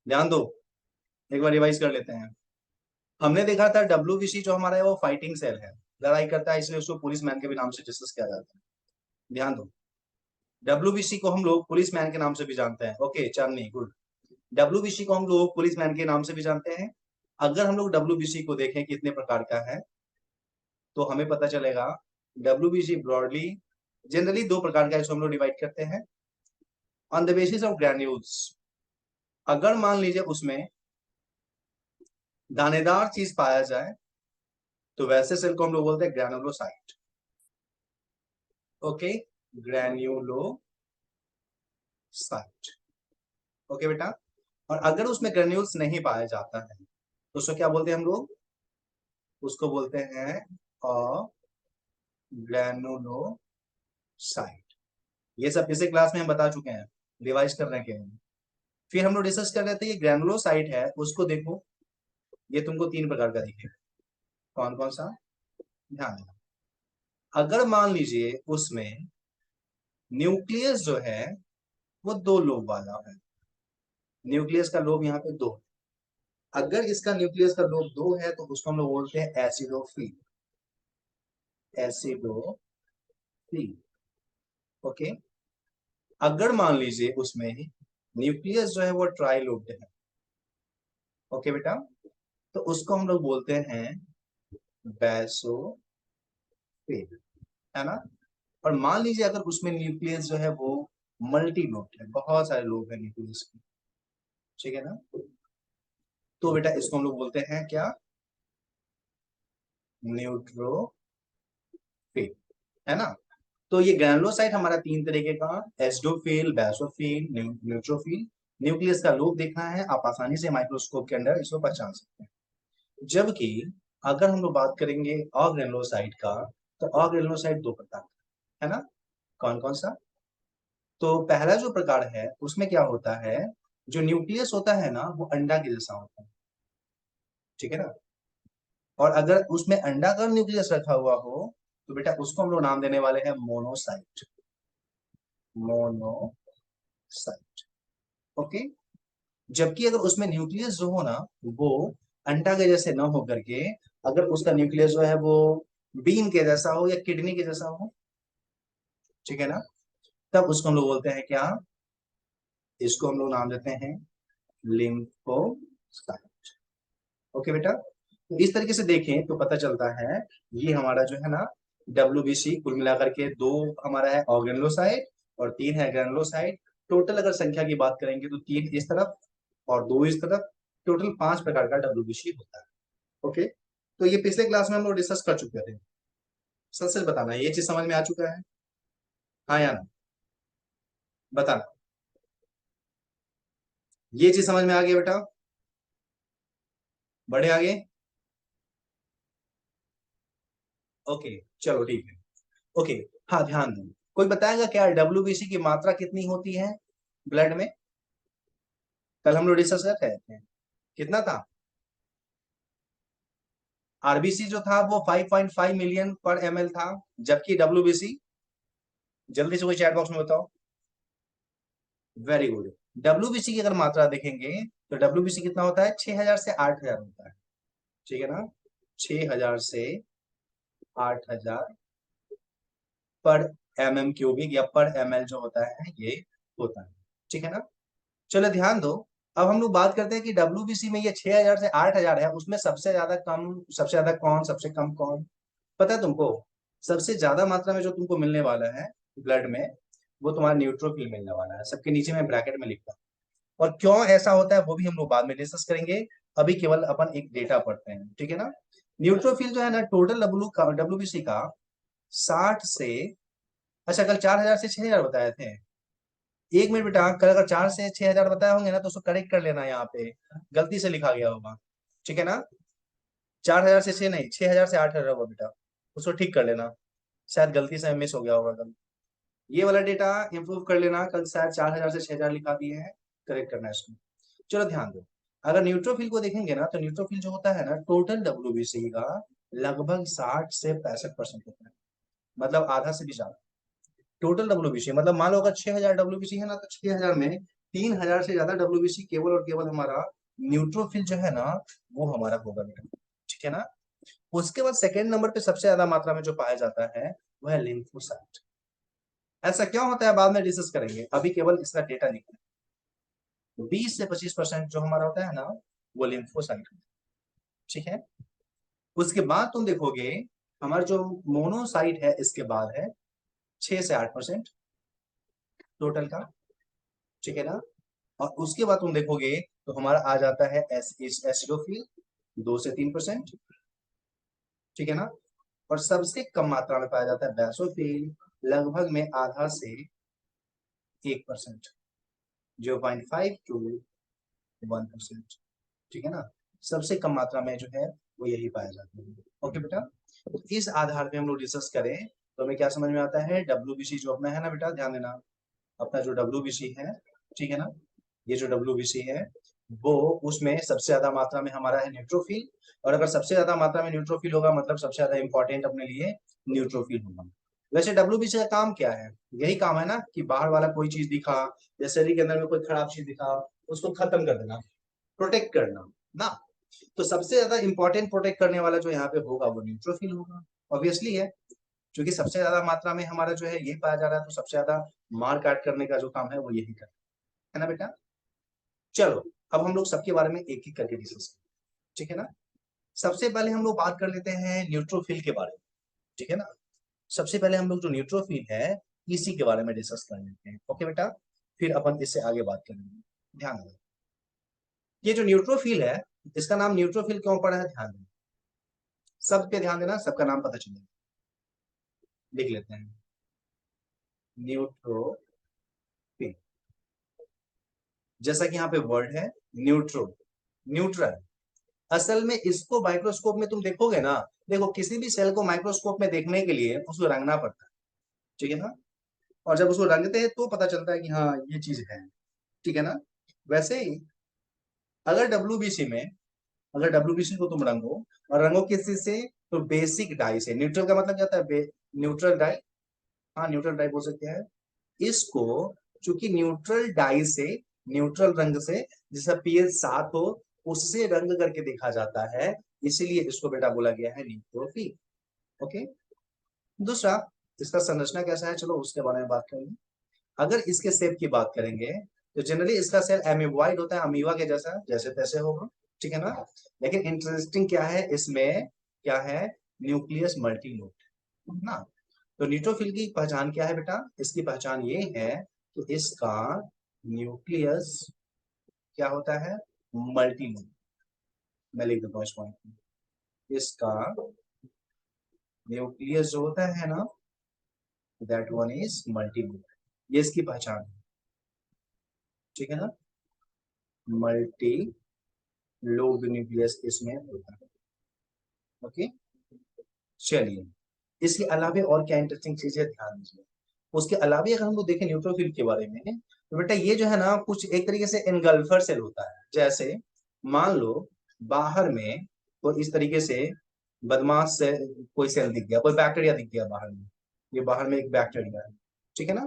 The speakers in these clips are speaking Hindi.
ध्यान दो, एक बार रिवाइज कर लेते हैं। हमने देखा था डब्ल्यूबीसी जो हमारा है वो फाइटिंग सेल है, लड़ाई करता है, इसलिए उसको पुलिस मैन के भी नाम से डिस्कस किया जाता है। ध्यान दो, डब्ल्यूबीसी को हम लोग पुलिस मैन के नाम से भी जानते हैं। ओके चांदनी, गुड। डब्ल्यूबीसी को हम लोग पुलिस मैन के नाम से भी जानते हैं। अगर हम लोग डब्ल्यूबीसी को देखें कितने प्रकार का है, तो हमें पता चलेगा डब्ल्यूबीसी ब्रॉडली जनरली दो प्रकार का इसको हम लोग डिवाइड करते हैं on the basis of granules. अगर मान लीजिए उसमें दानेदार चीज पाया जाए तो वैसे सेल को हम लोग बोलते हैं ग्रैनुलोसाइट। ओके, ग्रैन्युलोसाइट। ओके बेटा। और अगर उसमें ग्रेन्यूल्स नहीं पाया जाता है तो उसको क्या बोलते हैं हम लोग? उसको बोलते हैं ग्रैनुलोसाइट। ये सब पिछले क्लास में हम बता चुके हैं, रिवाइज करने के लिए। फिर हम लोग डिस्कस कर रहे थे ये ग्रैनुलोसाइट है, उसको देखो, ये तुमको तीन प्रकार का दिखेगा। कौन कौन सा? ध्यान देना। अगर मान लीजिए उसमें न्यूक्लियस जो है वो दो लोब वाला है, न्यूक्लियस का लोब यहाँ पे दो, अगर इसका न्यूक्लियस का लोब दो है तो उसको हम लोग बोलते हैं एसिडोफिल। एसिडोफिल। ओके। अगर मान लीजिए उसमें न्यूक्लियस जो है वो ट्राइलोब्ड है, ओके बेटा, तो उसको हम लोग बोलते हैं बेसोफिल, है ना। और मान लीजिए अगर उसमें न्यूक्लियस जो है वो मल्टी लोब्ड है, बहुत सारे लोब है न्यूक्लियस के, ठीक है ना, तो बेटा इसको हम लोग बोलते हैं क्या? न्यूट्रोफिल, है ना। तो ये ग्रैनुलोसाइट हमारा तीन तरीके का, एसिडोफिल, बेसोफिल, न्यूट्रोफिल। न्यूक्लियस का लोब देखना है, आप आसानी से माइक्रोस्कोप के अंदर इसको पहचान सकते हैं। जबकि अगर हम लोग बात करेंगे ऑर्गेनुलोसाइट का, तो ऑर्गेनुलोसाइट दो प्रकार का है ना। कौन कौन सा? तो पहला जो प्रकार है उसमें क्या होता है, जो न्यूक्लियस होता है ना वो अंडा के जैसा होता है, ठीक है ना। और अगर उसमें अंडा का न्यूक्लियस रखा हुआ हो तो बेटा उसको हम लोग नाम देने वाले हैं मोनोसाइट। मोनोसाइट। ओके। जबकि अगर उसमें न्यूक्लियस जो हो ना वो अंडा के जैसे ना हो करके, अगर उसका न्यूक्लियस जो है वो बीन के जैसा हो या किडनी के जैसा हो, ठीक है ना, तब उसको हम लोग बोलते हैं क्या? इसको हम लोग नाम देते हैं लिम्फोसाइट। ओके बेटा। तो इस तरीके से देखें तो पता चलता है ये हमारा जो है ना डब्ल्यूबीसी कुल मिलाकर के दो हमारा है ऑर्गेनुलोसाइट और तीन है ग्रैनुलोसाइट। टोटल अगर संख्या की बात करेंगे तो तीन इस तरफ और दो इस तरफ, टोटल पांच प्रकार का डब्ल्यूबीसी होता है। ओके। तो ये पिछले क्लास में हम लोग डिस्कस कर चुके थे। सच सच बताना, ये चीज समझ में आ चुका है? हाँ या ना, बताना। ये चीज समझ में आ गई बेटा? बढ़े आगे? ओके, चलो ठीक है। ओके। हाँ ध्यान दो, कोई बताएगा क्या डब्ल्यूबीसी की मात्रा कितनी होती है ब्लड में? कल हम लोग डिस्कस कर रहे थे, कितना था? आरबीसी जो था वो 5.5 मिलियन पर एमएल था, जबकि डब्ल्यूबीसी, जल्दी से कोई चैट बॉक्स में बताओ। Very good. डब्ल्यूबीसी की अगर मात्रा देखेंगे तो डब्ल्यूबीसी कितना होता है? 6000 से 8000 होता है, ठीक है ना। 6000 से 8000 पर एम क्यूबिक या पर एमएल जो होता है ये होता है, ठीक है ना। चलो ध्यान दो, अब हम लोग बात करते हैं कि डब्ल्यूबीसी में ये 6000 से 8000 है, उसमें सबसे ज्यादा कम, सबसे ज्यादा कौन, सबसे कम कौन? पता है तुमको? सबसे ज्यादा मात्रा में जो तुमको मिलने वाला है ब्लड में वो तुम्हारा न्यूट्रोफिल मिलने वाला है, सबके नीचे में ब्रैकेट में लिखता हूं। और क्यों ऐसा होता है वो भी हम लोग बाद में डिस्कस करेंगे, अभी केवल अपन एक डेटा पढ़ते हैं, ठीक है ना। न्यूट्रोफिल जो है ना टोटल डब्ल्यूबीसी का 60 से, अच्छा कल 4000 से 6000 बताए थे। एक मिनट बेटा, कल अगर 4 से 6000 बताए होंगे ना तो उसको करेक्ट कर लेना, यहाँ पे गलती से लिखा गया होगा, ठीक है ना। 4000 से 6 नहीं, 6000 से 8000 होगा बेटा, उसको ठीक कर लेना, शायद गलती से मिस हो गया होगा कल। ये वाला डेटा इंप्रूव कर लेना, कल शायद 4000 से 6000 लिखा दिए हैं, करेक्ट करना है इसको। चलो ध्यान दो, अगर न्यूट्रोफिल को देखेंगे ना तो न्यूट्रोफिल जो होता है ना टोटल डब्ल्यूबीसी का लगभग 60 से 65% होता है, मतलब आधा से भी ज्यादा। टोटल डब्ल्यूबीसी मतलब मान लो अगर 6000 डब्ल्यूबीसी है ना तो 6000 में 3000 से ज्यादा डब्ल्यूबीसी केवल और केवल हमारा न्यूट्रोफिल जो है ना वो हमारा होगा बेटा, ठीक है ना। उसके बाद सेकंड नंबर पे सबसे ज्यादा मात्रा में जो पाया जाता है वो है लिम्फोसाइट। ऐसा क्यों होता है बाद में डिस्कस करेंगे, अभी केवल इसका डेटा लिखना है। 20 से 25% जो हमारा होता है ना वो लिम्फोसाइट, ठीक है। उसके बाद तुम देखोगे हमारा जो मोनोसाइट है इसके बाद है 6 से 8% टोटल का, ठीक है ना। और उसके बाद तुम देखोगे तो हमारा आ जाता है एसिडोफिल 2 से 3%, ठीक है ना। और सबसे कम मात्रा में पाया जाता है बेसोफिल, लगभग में आधा से 1%, 0.5 to 1%, ठीक है ना। सबसे कम मात्रा में जो है वो यही पाया जाता है। ओके बेटा, तो इस आधार पे हम लोग डिस्कस करें तो हमें क्या समझ में आता है, डब्ल्यूबीसी जो अपना है ना बेटा, ध्यान देना, अपना जो डब्ल्यूबीसी है, ठीक है ना, ये जो डब्ल्यूबीसी है वो उसमें सबसे ज्यादा मात्रा में हमारा है न्यूट्रोफिल। और अगर सबसे ज्यादा मात्रा में न्यूट्रोफिल होगा मतलब सबसे ज्यादा इंपॉर्टेंट अपने लिए न्यूट्रोफिल होगा। वैसे डब्ल्यूबीसी का काम क्या है, यही काम है ना कि बाहर वाला कोई चीज दिखा या शरीर के अंदर में कोई खराब चीज दिखा उसको खत्म कर देना, प्रोटेक्ट करना ना। तो सबसे ज्यादा इंपॉर्टेंट प्रोटेक्ट करने वाला जो यहाँ पे होगा वो न्यूट्रोफिल होगा, ऑब्वियसली है, क्योंकि सबसे ज्यादा मात्रा में हमारा जो है ये पाया जा रहा है, तो सबसे ज्यादा मार काट करने का जो काम है वो यही करता है ना बेटा। चलो अब हम लोग सबके बारे में एक एक करके डिस्कस करें, ठीक है ना। सबसे पहले हम लोग बात कर लेते हैं न्यूट्रोफिल के बारे में, ठीक है ना। सबसे पहले हम लोग जो न्यूट्रोफिल है इसी के बारे में डिस्कस कर लेते हैं, ओके बेटा, फिर अपन इससे आगे बात करेंगे। ध्यान दें, ये जो न्यूट्रोफिल है इसका नाम न्यूट्रोफिल क्यों पड़ा है, ध्यान दें, सब पे ध्यान देना, सबका नाम पता चलेगा। लिख लेते हैं न्यूट्रोफिल, जैसा कि यहाँ पे वर्ड है न्यूट्रो, न्यूट्रल। असल में इसको माइक्रोस्कोप में तुम देखोगे ना, देखो किसी भी सेल को माइक्रोस्कोप में देखने के लिए उसको रंगना पड़ता है, ठीक है ना। और जब उसको रंगते हैं तो पता चलता है कि हाँ ये चीज है, ठीक है ना। वैसे ही अगर डब्ल्यूबीसी में, अगर डब्ल्यूबीसी को तुम रंगो और रंगो किस चीज से, तो बेसिक डाई से। न्यूट्रल का मतलब क्या होता है, न्यूट्रल डाई, हाँ न्यूट्रल डाई बोल सकते हैं इसको। चूंकि न्यूट्रल डाई से, न्यूट्रल रंग से, जैसा पीएच 7 हो उससे रंग करके देखा जाता है, इसीलिए इसको बेटा बोला गया है न्यूट्रोफिल। ओके, दूसरा इसका संरचना कैसा है, चलो उसके बारे में बात करेंगे। अगर इसके शेप की बात करेंगे तो जनरली इसका सेल एमीबॉइड होता है, अमीबा के जैसा, जैसे तैसे होगा, ठीक है ना। लेकिन इंटरेस्टिंग क्या है इसमें, क्या है, न्यूक्लियस मल्टीनोड ना। तो न्यूट्रोफिल की पहचान क्या है बेटा, इसकी पहचान ये है कि इसका न्यूक्लियस क्या होता है, मल्टीनोड। मैं लिख देता हूँ इस पॉइंट में, इसका न्यूक्लियस जो होता है ना दैट वन इज मल्टीनोड, ये इसकी पहचान है, ठीक है ना। मल्टी लोब न्यूक्लियस इसमें होता है। ओके, चलिए इसके अलावा और क्या इंटरेस्टिंग चीज है ध्यान दीजिए। उसके अलावा अगर हम लोग देखें न्यूट्रोफिल के बारे में तो बेटा ये जो है ना कुछ एक तरीके से एनगल्फर सेल होता है। जैसे मान लो बाहर में तो इस तरीके से बदमाश से कोई सेल दिख गया, कोई बैक्टीरिया दिख गया बाहर में, ये बाहर में एक बैक्टीरिया है, ठीक है ना।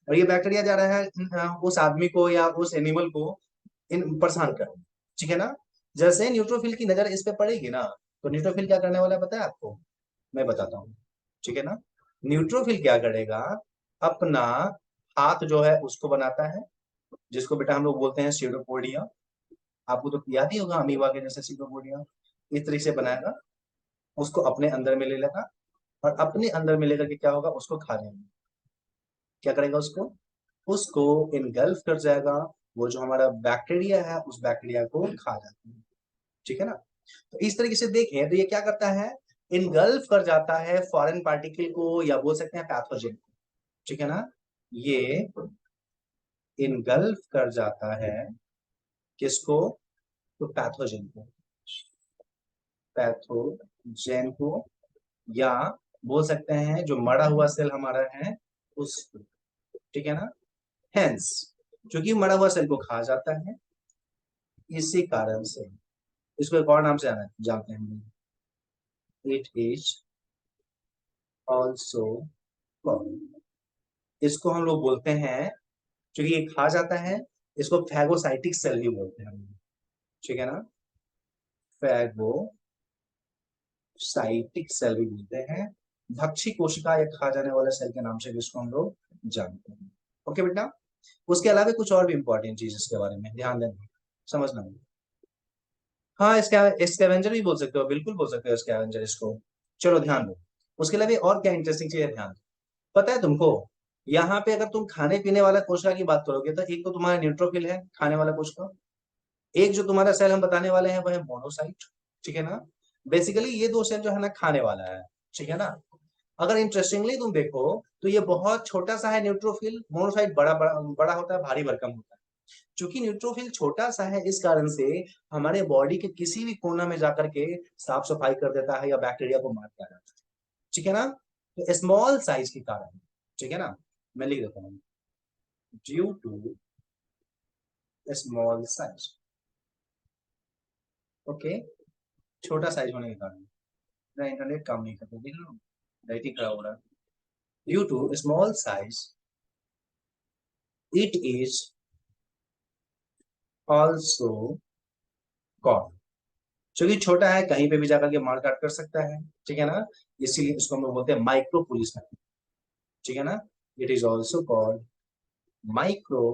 और ये बैक्टीरिया जा रहा है उस आदमी को या उस एनिमल को इन परेशान करने, ठीक है ना। जैसे न्यूट्रोफिल की नजर इस पे पड़ेगी ना तो न्यूट्रोफिल क्या करने वाला है पता है आपको, मैं बताता हूँ, ठीक है ना। न्यूट्रोफिल क्या करेगा, अपना हाथ जो है उसको बनाता है, जिसको बेटा हम लोग बोलते हैं सीडोपोडिया। आपको तो याद ही होगा अमीबा के जैसे सीडोपोडिया, इस तरीके से बनाएगा, उसको अपने अंदर में ले लेगा और अपने अंदर में लेकर के क्या होगा उसको खा लेगा। क्या करेगा उसको, उसको इनगल्फ कर जाएगा, वो जो हमारा बैक्टीरिया है उस बैक्टीरिया को खा जाता है, ठीक है ना। तो इस तरीके से देखें तो ये क्या करता है, इनगल्फ कर जाता है फॉरेन पार्टिकल को या बोल सकते हैं पैथोजन को, ठीक है ना। ये इनगल्फ कर जाता है किसको, तो पैथोजन को, पैथोजन को, या बोल सकते हैं जो मरा हुआ सेल हमारा है उसको, ठीक है ना। हेंस क्योंकि मरा हुआ सेल को खा जाता है, इसी कारण से इसको एक और नाम से जानते हैं, इट इज ऑल्सो, इसको हम लोग बोलते हैं, क्योंकि ये खा जाता है इसको फैगोसाइटिक सेल भी बोलते हैं हम, ठीक है ना, फैगोसाइटिक सेल भी बोलते हैं। भक्षी कोशिका या खा जाने वाले सेल के नाम से भी इसको हम लोग जानते हैं। ओके बेटा, उसके अलावा कुछ और भी इंपॉर्टेंट चीज इसके बारे में ध्यान देना, समझना। हाँ, स्कैवेंजर भी बोल सकते हो, बिल्कुल बोल सकते हो स्कैवेंजर इसको। चलो ध्यान दो, उसके अलावा और क्या इंटरेस्टिंग चीज है, ध्यान दो। पता है तुमको, यहाँ पे अगर तुम खाने पीने वाला कोशिका की बात करोगे तो एक तो तुम्हारा न्यूट्रोफिल है, खाने वाला कोशिका। एक जो तुम्हारा सेल हम बताने वाले हैं वो है मोनोसाइट, ठीक है ना। बेसिकली ये दो सेल जो है ना खाने वाला है, ठीक है ना। अगर इंटरेस्टिंगली तुम देखो तो ये बहुत छोटा सा है न्यूट्रोफिल, मोनोसाइट बड़ा बड़ा बड़ा होता है, भारी भरकम होता है। चूंकि न्यूट्रोफिल छोटा सा है इस कारण से हमारे बॉडी के किसी भी कोना में जाकर के साफ सफाई कर देता है या बैक्टीरिया को मार देता है, ठीक है ना। तो स्मॉल साइज के कारण, ठीक है ना, मैं लिख देता हूँ, due to small size, okay, छोटा साइज होने के कारण। मेरा इंटरनेट काम नहीं करता, देख लो लाइटिंग खराब हो रहा है। Due to small size it is also called, क्योंकि छोटा है कहीं पे भी जाकर के मार काट कर सकता है, ठीक है ना, इसीलिए इसको हम लोग बोलते हैं माइक्रो पुलिसमैन, ठीक है ना। It is also called micro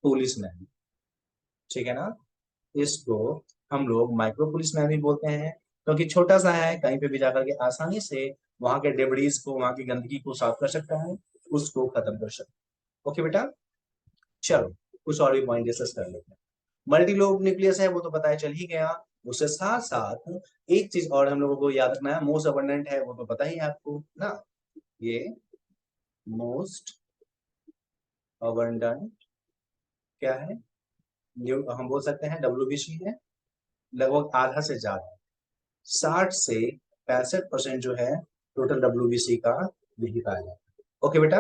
policeman, ठीक है ना। इसको हम लोग माइक्रो पुलिसमैन भी बोलते हैं क्योंकि छोटा सा है, कहीं पे भी जाकर के आसानी से वहां के डेबड़ीज को, वहां की गंदगी को साफ कर सकता है, उसको खत्म कर सकता है। ओके बेटा, चलो कुछ और भी पॉइंट डिस्कस कर लेते हैं। मल्टीलोब न्यूक्लियस है वो तो पता है चल ही गया। उसके साथ साथ एक चीज और हम लोगों को याद रखना है, मोस्ट अबंडेंट है वो तो पता ही है आपको ना, ये मोस्ट अबंडेंट क्या है, हम बोल सकते हैं डब्ल्यूबीसी है। लगभग आधा से ज्यादा, 60 से 65% जो है टोटल डब्ल्यूबीसी का यही पाया जाता है। ओके बेटा,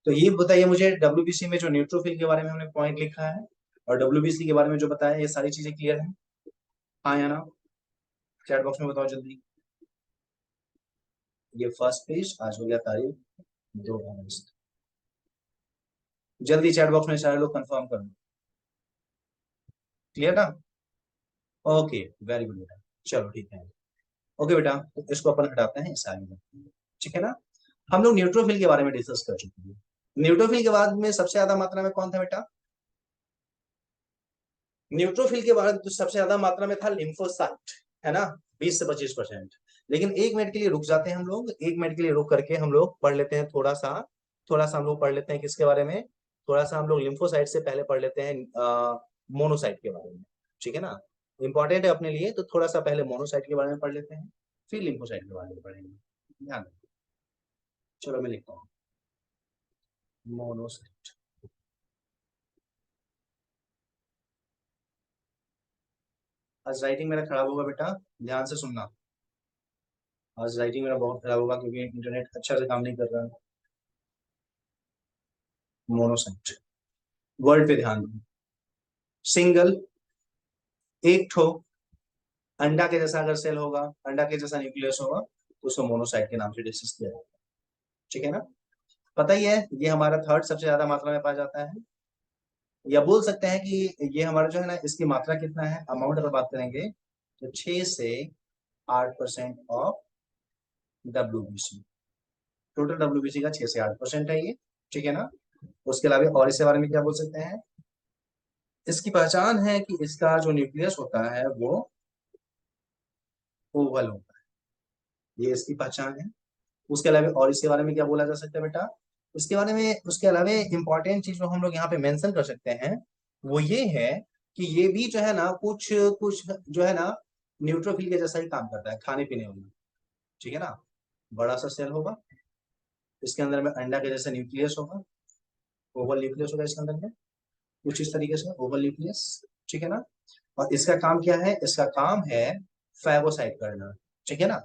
तो ये बताइए मुझे डब्ल्यूबीसी में जो न्यूट्रोफिल के बारे में हमने पॉइंट लिखा है और डब्ल्यूबीसी के बारे में जो बताया, ये सारी चीजें क्लियर है, हाँ या ना, चैट बॉक्स में बताओ जल्दी। ये फर्स्ट पेज आज हो गया तारीख 2 अगस्त, जल्दी चैट बॉक्स में सारे लोग कंफर्म करो, क्लियर ना। ओके, वेरी गुड बेटा, चलो ठीक है। ओके बेटा, तो इसको अपन हटाते हैं इस आगे में, ठीक है ना। हम लोग न्यूट्रोफिल के बारे में डिस्कस कर चुके हैं। न्यूट्रोफिल के बाद में सबसे ज्यादा मात्रा में कौन था बेटा, न्यूट्रोफिल के बाद जो सबसे ज्यादा मात्रा में था लिम्फोसाइट, है ना, 20 से 25%। लेकिन एक मिनट के लिए रुक जाते हैं हम लोग, एक मिनट के लिए रुक करके हम लोग पढ़ लेते हैं थोड़ा सा, थोड़ा सा हम लोग पढ़ लेते हैं किसके बारे में, थोड़ा सा हम लोग लिम्फोसाइट से पहले पढ़ लेते हैं मोनोसाइट के बारे में, ठीक है ना। इंपॉर्टेंट है अपने लिए, तो थोड़ा सा पहले मोनोसाइट के बारे में पढ़ लेते हैं, फिर लिम्फोसाइट के बारे में पढ़ेंगे, ध्यान रखिए। चलो मैं लिखता हूँ मोनोसाइट। आज राइटिंग मेरा खराब होगा बेटा, ध्यान से सुनना। आज राइटिंग मेरा बहुत खराब होगा क्योंकि इंटरनेट अच्छा से काम नहीं कर रहा है। मोनोसाइट, वर्ड पे ध्यान दो, सिंगल, एक ठो अंडा के जैसा अगर सेल होगा, अंडा के जैसा न्यूक्लियस होगा तो उसको मोनोसाइट के नाम से डिस्कस किया जाता है, ठीक है ना। पता ही है ये हमारा थर्ड सबसे ज्यादा मात्रा में पाया जाता है, या बोल सकते हैं कि ये हमारा जो है ना इसकी मात्रा कितना है, अमाउंट अगर बात करेंगे तो 6 से 8% ऑफ डब्ल्यूबीसी, टोटल डब्ल्यूबीसी का 6 से 8% है ये, ठीक है ना। उसके अलावा और इसके बारे में क्या बोल सकते हैं, इसकी पहचान है कि इसका जो न्यूक्लियस होता है वो ओवल होता है, ये इसकी पहचान है। उसके अलावा और इसके बारे में क्या बोला जा सकता है बेटा, उसके बारे में, उसके अलावा इंपॉर्टेंट चीज जो हम लोग यहाँ पे मेंशन कर सकते हैं वो ये है कि ये भी जो है ना कुछ कुछ जो है ना न्यूट्रोफिल के जैसा ही काम करता है खाने पीने में, ठीक है ना। बड़ा सा सेल होगा, इसके अंदर में अंडा के जैसा न्यूक्लियस होगा, ओवल न्यूक्लियस होगा इसके अंदर में, कुछ इस तरीके से ओवल न्यूक्लियस, ठीक है ना। और इसका काम क्या है, इसका काम है फैगोसाइट करना, ठीक है ना।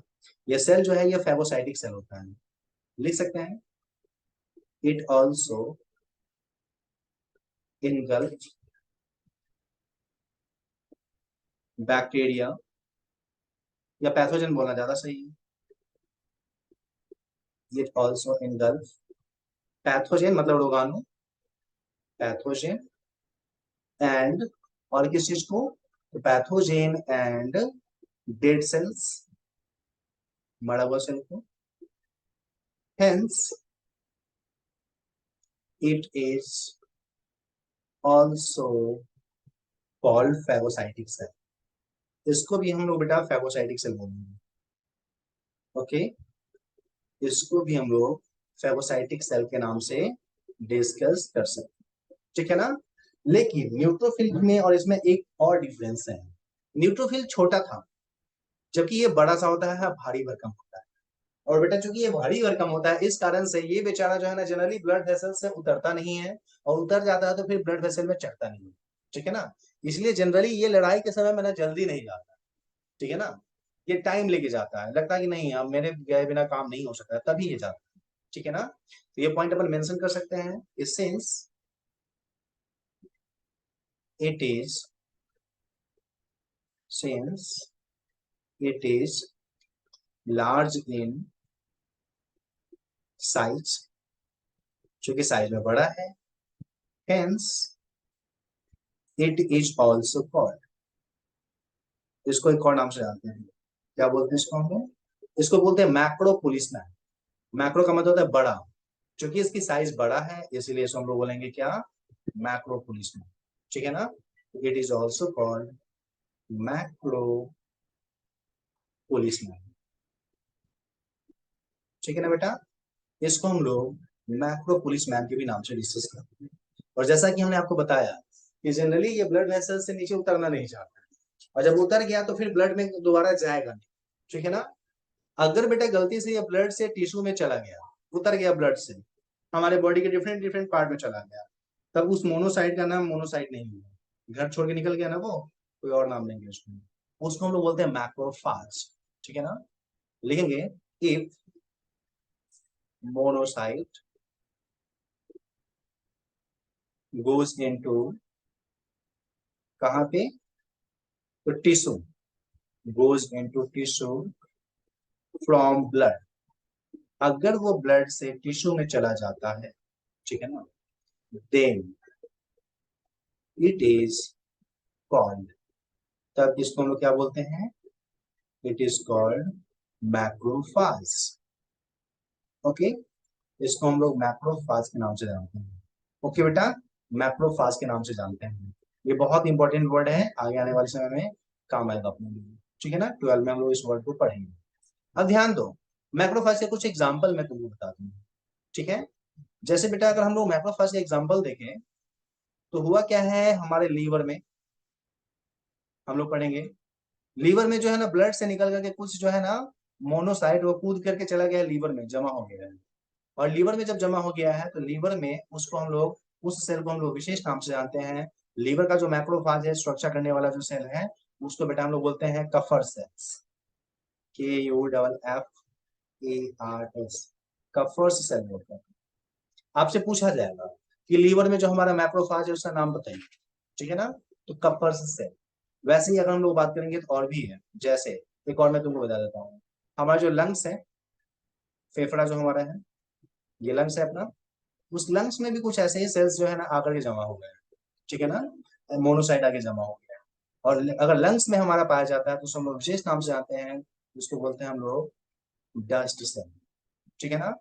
ये सेल जो है ये फैगोसाइटिक सेल होता है, लिख सकते हैं इट ऑल्सो engulf बैक्टीरिया, या पैथोजन बोलना ज्यादा सही है, इट ऑल्सो engulf पैथोजन मतलब रोगाणु, पैथोजेन एंड, और किस चीज को, तो पैथोजेन एंड डेड सेल्स, मरा हुआ सेल को, hence it is also called phagocytic cell. इसको भी हम लोग बेटा फेगोसाइटिक सेल बोलेंगे। ओके, इसको भी हम लोग फेगोसाइटिक सेल के नाम से डिस्कस कर सकते हैं, ठीक है ना। लेकिन न्यूट्रोफिल में और इसमें एक और डिफरेंस है। न्यूट्रोफिल छोटा था, जबकि ये बड़ा सा होता है, भारी भरकम होता है। और बेटा चूंकि ये भारी भरकम होता है, इस कारण से ये बेचारा जो है ना जनरली ब्लड वेसल से उतरता नहीं है, और उतर जाता है तो फिर ब्लड वेसल में चढ़ता नहीं है, ठीक है ना। इसलिए जनरली ये लड़ाई के समय में ना जल्दी नहीं जाता, ठीक है ना। ये टाइम लेके जाता है, लगता है कि नहीं अब मेरे गए बिना काम नहीं हो सकता, तभी ये जाता है, ठीक है ना। तो ये पॉइंट अपन मेंशन कर सकते हैं, since it is since it is large in size, चूंकि साइज में बड़ा है, hence it is also called, इसको एक और नाम से जानते हैं, क्या बोलते हैं इसको हम लोग, इसको बोलते हैं मैक्रो पुलिसमैन। मैक्रो का मतलब होता है बड़ा, क्योंकि इसकी साइज बड़ा है इसलिए इसको हम लोग बोलेंगे क्या, मैक्रो पुलिसमैन, ठीक है ना। It is also called macro policeman, ठीक है ना बेटा। इसको हम लोग मैक्रो पुलिसमैन के भी नाम से डिस्कस करते हैं। और जैसा कि हमने आपको बताया कि जनरली ये ब्लड वेसल से नीचे उतरना नहीं चाहता, और जब उतर गया तो फिर ब्लड में दोबारा जाएगा नहीं, ठीक है ना। अगर बेटा गलती से ये ब्लड से टिश्यू में चला गया, उतर गया ब्लड से हमारे बॉडी के डिफरेंट डिफरेंट पार्ट में चला गया, तब उस मोनोसाइट का नाम मोनोसाइट नहीं हुआ, घर छोड़ के निकल गया ना वो, कोई और नाम लेंगे उसको, उसको हम लोग बोलते हैं मैक्रोफाज, ठीक है ना। लिखेंगे इफ मोनोसाइट गोज इनटू, कहां पे, तो tissue, goes into tissue from blood, अगर वो ब्लड से टिश्यू में चला जाता है, ठीक है ना, देन इट इज कॉल्ड, तब इसको हम लोग क्या बोलते हैं, it is called macrophage. Okay, इसको हम लोग मैक्रोफाज के नाम से जानते हैं। ओके बेटा, मैक्रोफाज के नाम से जानते हैं। ये बहुत इंपॉर्टेंट वर्ड है, आगे आने वाले समय में काम आएगा अपने लिए, ठीक है ना। 12 में हम लोग इस वर्ड को पढ़ेंगे। अब ध्यान दो, मैक्रोफाज के कुछ एग्जाम्पल मैं तुमको बता दूंगा, ठीक है। जैसे बेटा अगर हम लोग मैक्रोफाज के एग्जाम्पल देखें तो हुआ क्या है, हमारे लीवर में हम लोग पढ़ेंगे, लीवर में जो है ना ब्लड से निकल करके कुछ जो है ना मोनोसाइट वो कूद करके चला गया है, लीवर में जमा हो गया है। और लीवर में जब जमा हो गया है तो लीवर में उसको हम लोग, उस सेल को हम लोग विशेष नाम से जानते हैं। लीवर का जो मैक्रोफाज है, सुरक्षा करने वाला जो सेल है, उसको बेटा हम लोग बोलते हैं कफर सेल्स, KUFFERS, कफर्स सेल बोलते हैं। आपसे पूछा जाएगा कि लीवर में जो हमारा मैक्रोफाज है उसका नाम बताइए, ठीक है ना, तो कफर्स सेल। वैसे ही अगर हम लोग बात करेंगे तो और भी है, जैसे एक और मैं तुमको बता देता हूँ, हमारा जो लंग्स है, फेफड़ा जो हमारा है, ये लंग्स है अपना, उस लंग्स में भी कुछ ऐसे ही सेल्स जो है ना आकर के जमा हो गए, ठीक है ना, मोनोसाइट आके जमा हो गया। और अगर लंग्स में हमारा पाया जाता है तो उसको हम लोग विशेष नाम से जानते हैं, उसको बोलते हैं हम लोग डस्ट सेल, ठीक है ना।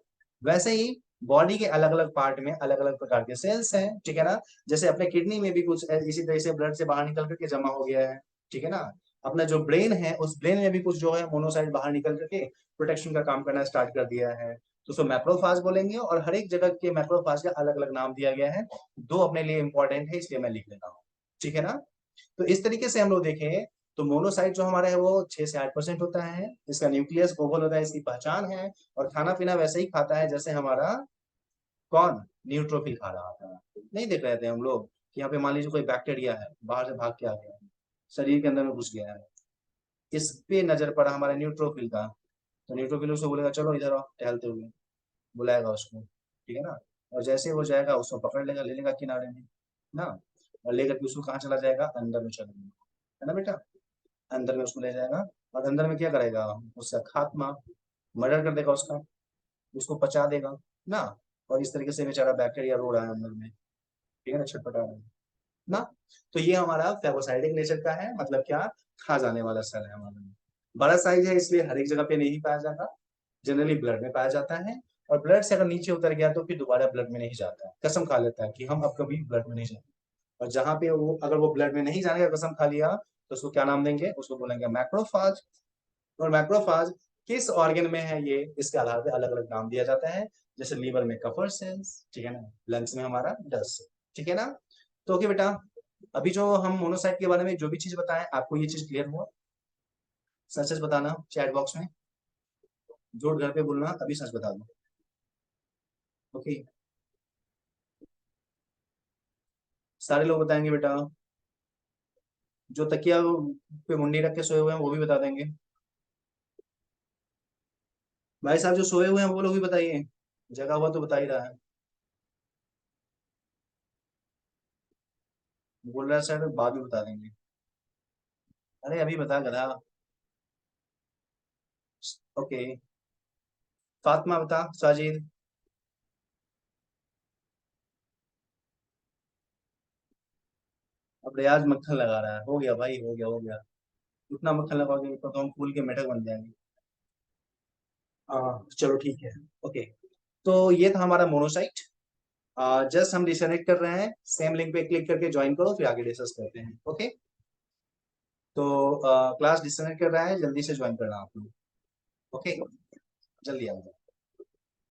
वैसे ही बॉडी के अलग अलग पार्ट में अलग अलग प्रकार के सेल्स हैं, ठीक है ना। जैसे अपने किडनी में भी कुछ इसी तरह से ब्लड से बाहर निकल करके जमा हो गया है, ठीक है ना। अपना जो ब्रेन है, उस ब्रेन में भी कुछ जो है मोनोसाइट बाहर निकल करके प्रोटेक्शन का काम करना स्टार्ट कर दिया है, तो उसको मैक्रोफाज बोलेंगे। और हर एक जगह के मैक्रोफाज का अलग अलग नाम दिया गया है, दो अपने लिए इंपॉर्टेंट है इसलिए मैं लिख लेता हूँ, ठीक है ना। तो इस तरीके से हम लोग देखें तो मोनोसाइट जो हमारा है वो 6 से 8% होता है, इसका न्यूक्लियस ओवल होता है, इसकी पहचान है। और खाना पीना वैसे ही खाता है जैसे हमारा कौन, न्यूट्रोफिल खा रहा था। नहीं देख रहे थे हम लोग कि यहाँ पे मान लीजिए कोई बैक्टीरिया है बाहर से भाग के आ गया है, शरीर के अंदर में घुस गया है, इस पे नजर पड़ा हमारे न्यूट्रोफिल का, तो न्यूट्रोफिल उसको बोलेगा चलो इधर आओ टहलते हुए, बुलाएगा उसको, ठीक है ना। और जैसे वो जाएगा उसको पकड़ लेगा, ले लेगा किनारे में ना, और लेकर के उसको कहाँ चला जाएगा, अंदर में चला जाएगा, है ना बेटा। अंदर में उसको ले जाएगा, और अंदर में क्या करेगा, उसका खात्मा, मर्डर कर देगा उसका, उसको पचा देगा ना। और इस तरीके से बेचारा बैक्टीरिया रो रहा है अंदर में, ठीक है ना, छटपटा ना। तो ये हमारा फेगोसाइटिक नेचर का है, मतलब क्या, खा जाने वाला सेल है हमारा। बड़ा साइज है इसलिए हर एक जगह पे नहीं पाया जाता, जनरली ब्लड में पाया जाता है। और ब्लड से अगर नीचे उतर गया तो फिर दोबारा ब्लड में नहीं जाता है, कसम खा लेता है कि हम अब कभी ब्लड में नहीं जाएंगे। और जहां पे वो, अगर वो ब्लड में नहीं जाने का कसम खा लिया, तो उसको क्या नाम देंगे, उसको बोलेंगे मैक्रोफाज। और मैक्रोफाज किस ऑर्गन में है ये, इसके आधार पे अलग अलग नाम दिया जाता है। जैसे लीवर में कफर सेल्स, ठीक है ना, लंग्स में हमारा डस्ट, ठीक है ना। तो ओके बेटा, अभी जो हम मोनोसाइट के बारे में जो भी चीज बताएं, आपको ये चीज क्लियर हुआ? सच सच बताना चैट बॉक्स में, झूठ घर पे बोलना, अभी सच बता दो। ओके, सारे लोग बताएंगे बेटा। जो तकिया पे मुंडी रख के सोए हुए हैं वो भी बता देंगे। भाई साहब जो सोए हुए हैं वो लोग भी बताइए, जगह हुआ तो बता ही रहा है। बोल रहा है सर बाद में बता देंगे। अरे अभी बता गधा। ओके, फातिमा बता, साजिद। अब रियाज मक्खन लगा रहा है, हो गया भाई, हो गया हो गया। उतना मक्खन लगाओगे तो हम फूल के मेढक बन जाएंगे। चलो ठीक है। ओके, तो ये था हमारा मोनोसाइट। जस्ट हम डिस्कनेक्ट कर रहे हैं, सेम लिंक पे क्लिक करके ज्वाइन करो, फिर आगे डिस्कस करते हैं। ओके, तो क्लास डिस्कनेक्ट कर रहा है, जल्दी से ज्वाइन करना आप लोग। ओके, जल्दी आओ।